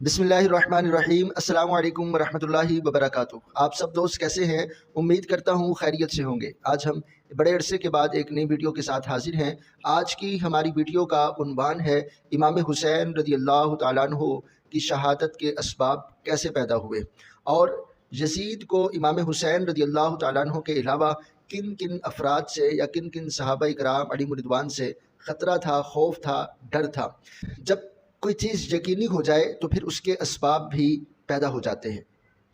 बिस्मिल्लाहिर्रहमानिर्रहीम। अस्सलाम वालेकुम वरहमतुल्लाहि वबरकातुहू। आप सब दोस्त कैसे हैं? उम्मीद करता हूँ खैरियत से होंगे। आज हम बड़े अरसे के बाद एक नई वीडियो के साथ हाजिर हैं। आज की हमारी वीडियो का उन्वान है इमाम हुसैन रज़ी अल्लाह तआला अन्हु की शहादत के असबाब कैसे पैदा हुए और यजीद को इमाम हुसैन रज़ी अल्लाह तआला अन्हु के अलावा किन किन अफराद से या किन किन सहाबा इकराम अलैहिम रिदवान से ख़तरा था, खौफ था, डर था। जब कोई चीज़ यकीनी हो जाए तो फिर उसके असबाब भी पैदा हो जाते हैं।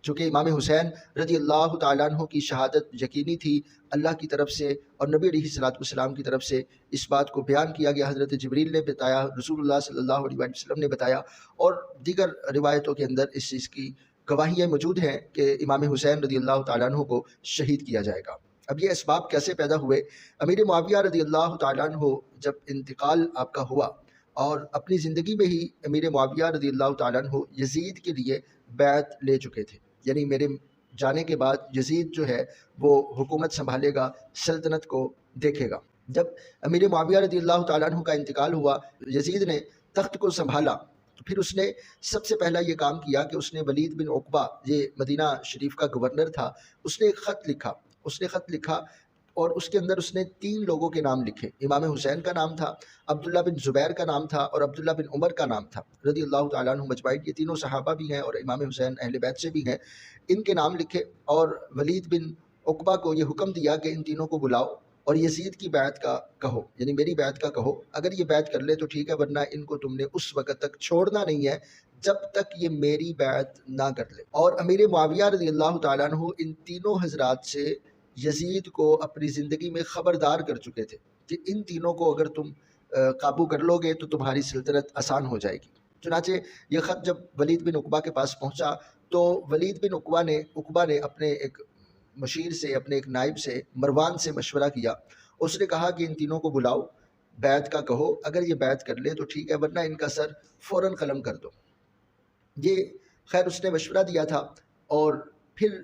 चूँकि इमाम हुसैन रज़ी अल्लाह तआला अन्हु की शहादत यकीनी थी अल्लाह की तरफ से और नबी अलैहिस्सलाम की तरफ से, इस बात को बयान किया गया। हज़रत जिब्रील ने बताया, रसूलुल्लाह सल्लल्लाहु अलैहि वसल्लम ने बताया और दीगर रिवायतों के अंदर इस चीज़ की गवाहियाँ मौजूद हैं कि इमाम हुसैन रज़ी अल्लाह तआला अन्हु को शहीद किया जाएगा। अब ये असबाब कैसे पैदा हुए? अमीर मुआविया रज़ी अल्लाह तआला अन्हु जब इंतकाल आपका हुआ और अपनी ज़िंदगी में ही अमीर मुआविया रज़ी अल्लाह तआला अन्हु यजीद के लिए बैत ले चुके थे। यानी मेरे जाने के बाद यजीद जो है वो हुकूमत संभालेगा, सल्तनत को देखेगा। जब अमीर मुआविया रज़ी अल्लाह तआला अन्हु का इंतकाल हुआ, यजीद ने तख्त को संभाला तो फिर उसने सबसे पहला ये काम किया कि उसने वलीद बिन उक़बा, ये मदीना शरीफ का गवर्नर था, उसने एक ख़त लिखा और उसके अंदर उसने 3 लोगों के नाम लिखे। इमाम हुसैन का नाम था, अब्दुल्ला बिन ज़ुबैर का नाम था और अब्दुल्ला बिन उमर का नाम था रज़ी अल्लाह तआला अन्हुम अजमईन। ये तीनों सहाबा भी हैं और इमाम हुसैन अहले बैत से भी हैं। इनके नाम लिखे और वलीद बिन उक़बा को ये हुक्म दिया कि इन तीनों को बुलाओ और यजीद की बैत का कहो, यानी मेरी बैत का कहो। अगर ये बैत कर ले तो ठीक है, वरना इनको तुमने उस वक़्त तक छोड़ना नहीं है जब तक ये मेरी बैत ना कर ले। और अमीर मुआविया रज़ी अल्लाह तआला अन्हु इन तीनों हज़रात से यजीद को अपनी ज़िंदगी में ख़बरदार कर चुके थे कि इन तीनों को अगर तुम काबू कर लोगे तो तुम्हारी सल्तनत आसान हो जाएगी। चुनाचे ये ख़त जब वलीद बिन उक़बा के पास पहुँचा तो वलीद बिन उक़बा ने अपने एक मशीर से, अपने एक नाइब से, मरवान से मशवरा किया। उसने कहा कि इन तीनों को बुलाओ, बैत का कहो, अगर ये बैत कर ले तो ठीक है, वरना इनका सर फ़ौरन कलम कर दो। ये खैर उसने मशवरा दिया था और फिर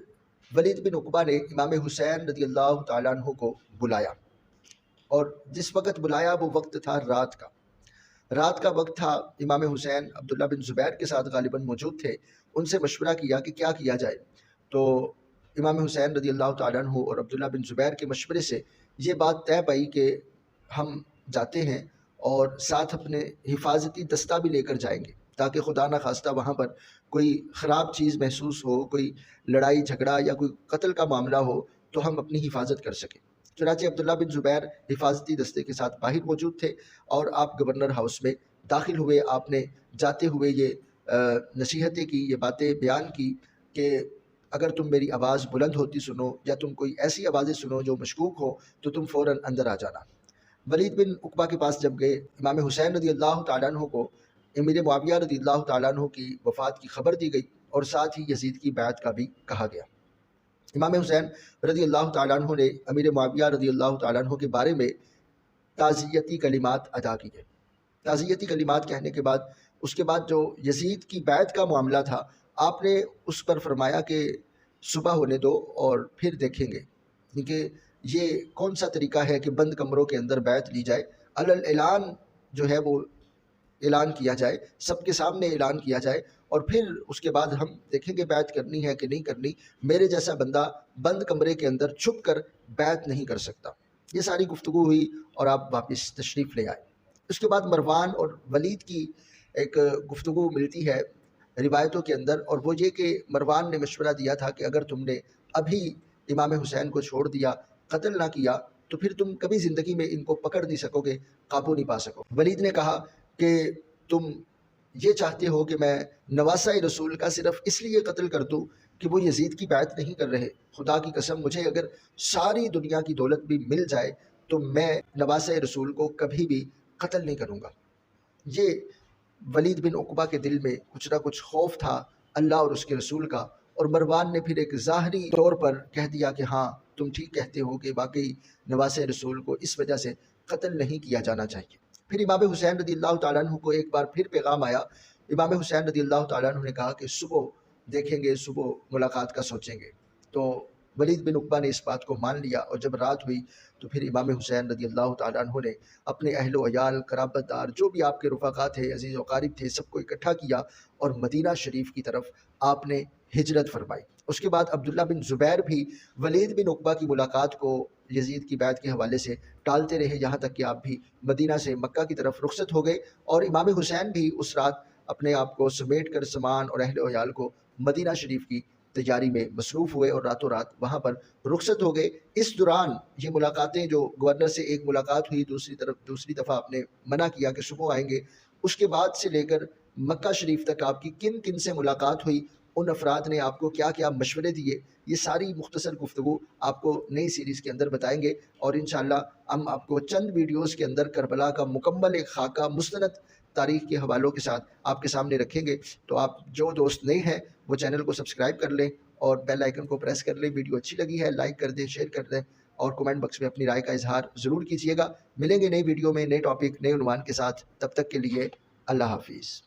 वलीद बिन उक़बा ने इमाम हुसैन रज़ी अल्लाह तआला अन्हु को बुलाया और जिस वक़्त बुलाया वो वक्त था रात का वक्त था। इमाम हुसैन अब्दुल्ला बिन ज़ुबैर के साथ गालिबन मौजूद थे। उनसे मशवरा किया कि क्या किया जाए। तो इमाम हुसैन रज़ी अल्लाह तआला अन्हु और अब्दुल्ला बिन ज़ुबैर के मशवरे से ये बात तय पाई कि हम जाते हैं और साथ अपने हिफाजती दस्ता भी लेकर जाएंगे ताकि खुदा न खास्ता वहाँ पर कोई ख़राब चीज़ महसूस हो, कोई लड़ाई झगड़ा या कोई कत्ल का मामला हो तो हम अपनी हिफाजत कर सकें। चुनांचे अब्दुल्ला बिन ज़ुबैर हिफाजती दस्ते के साथ बाहर मौजूद थे और आप गवर्नर हाउस में दाखिल हुए। आपने जाते हुए ये नसीहतें की, ये बातें बयान की कि अगर तुम मेरी आवाज़ बुलंद होती सुनो या तुम कोई ऐसी आवाज़ें सुनो जो मशकूक हो तो तुम फ़ौरन अंदर आ जाना। वलीद बिन उक़बा के पास जब गए, इमाम हुसैन रज़ी अल्लाह तआला अन्हु को अमीर मुआविया रज़ी अल्लाह तआला अन्हु की वफ़ात की खबर दी गई और साथ ही यजीद की बैत का भी कहा गया। इमाम हुसैन रज़ी अल्लाह तआला अन्हु ने अमीर मुआविया रज़ी अल्लाह तआला अन्हु के बारे में ताज़ियती कलिमात अदा किए। ताज़ियती कलिमात कहने के बाद उसके बाद जो यजीद की बैत का मामला था, आपने उस पर फरमाया कि सुबह होने दो और फिर देखेंगे, क्योंकि ये कौन सा तरीका है कि बंद कमरों के अंदर बैत ली जाए। अलल ऐलान जो है वो ऐलान किया जाए, सबके सामने ऐलान किया जाए और फिर उसके बाद हम देखेंगे बैत करनी है कि नहीं करनी। मेरे जैसा बंदा बंद कमरे के अंदर छुप कर बैत नहीं कर सकता। ये सारी गुफ्तगू हुई और आप वापस तशरीफ़ ले आए। उसके बाद मरवान और वलीद की एक गुफ्तगू मिलती है रिवायतों के अंदर, और वो ये कि मरवान ने मशवरा दिया था कि अगर तुमने अभी इमाम हुसैन को छोड़ दिया, कत्ल ना किया, तो फिर तुम कभी ज़िंदगी में इनको पकड़ नहीं सकोगे, काबू नहीं पा सकोगे। वलीद ने कहा कि तुम ये चाहते हो कि मैं नवासा रसूल का सिर्फ इसलिए कत्ल कर दूँ कि वो यजीद की बैत नहीं कर रहे। खुदा की कसम, मुझे अगर सारी दुनिया की दौलत भी मिल जाए तो मैं नवासा रसूल को कभी भी कत्ल नहीं करूँगा। ये वलीद बिन उक़बा के दिल में कुछ ना कुछ खौफ था अल्लाह और उसके रसूल का, और मरवान ने फिर एक ज़ाहरी तौर पर कह दिया कि हाँ, तुम ठीक कहते हो कि वाकई नवासे रसूल को इस वजह से कत्ल नहीं किया जाना चाहिए। फिर इमाम हुसैन रज़ी अल्लाह तआला अन्हु को एक बार फिर पैगाम आया। इमाम हुसैन रज़ी अल्लाह तआला अन्हु ने कहा कि सुबह देखेंगे, सुबह मुलाकात का सोचेंगे। तो वलीद बिन उक़बा ने इस बात को मान लिया और जब रात हुई तो फिर इमाम हुसैन रज़ी अल्लाह तआला अन्हु ने अपने अहलो अयाल क़राबतदार जो भी आपके रुफ़क़ा थे, अज़ीज़ व क़ारिब थे, सबको इकट्ठा किया और मदीना शरीफ की तरफ आपने हिजरत फरमाई। उसके बाद अब्दुल्ला बिन ज़ुबैर भी वलीद बिन उक़बा की मुलाकात को यज़ीद की बैत के हवाले से टालते रहे, यहाँ तक कि आप भी मदीना से मक्का की तरफ रुखसत हो गए और इमाम हुसैन भी उस रात अपने आप को समेट कर सामान और अहल अयाल को मदीना शरीफ की तैयारी में मसरूफ़ हुए और रातों रात वहाँ पर रुखसत हो गए। इस दौरान ये मुलाकातें, जो गवर्नर से एक मुलाकात हुई, दूसरी दफ़ा आपने मना किया कि सुबह आएंगे, उसके बाद से लेकर मक्का शरीफ तक आपकी किन किन से मुलाकात हुई, उन अफराद ने आपको क्या क्या मशवरे दिए, ये सारी मुख्तसर गुफ्तगू आपको नई सीरीज़ के अंदर बताएंगे और इंशाअल्लाह हम आपको चंद वीडियोज़ के अंदर करबला का मुकम्मल एक खाका मुस्तनद तारीख़ के हवालों के साथ आपके सामने रखेंगे। तो आप जो दोस्त नए हैं वो चैनल को सब्सक्राइब कर लें और बेल आइकन को प्रेस कर लें। वीडियो अच्छी लगी है लाइक कर दें, शेयर कर दें और कमेंट बॉक्स में अपनी राय का इजहार ज़रूर कीजिएगा। मिलेंगे नई वीडियो में नए टॉपिक, नए उन्वान के साथ। तब तक के लिए अल्लाह हाफिज़।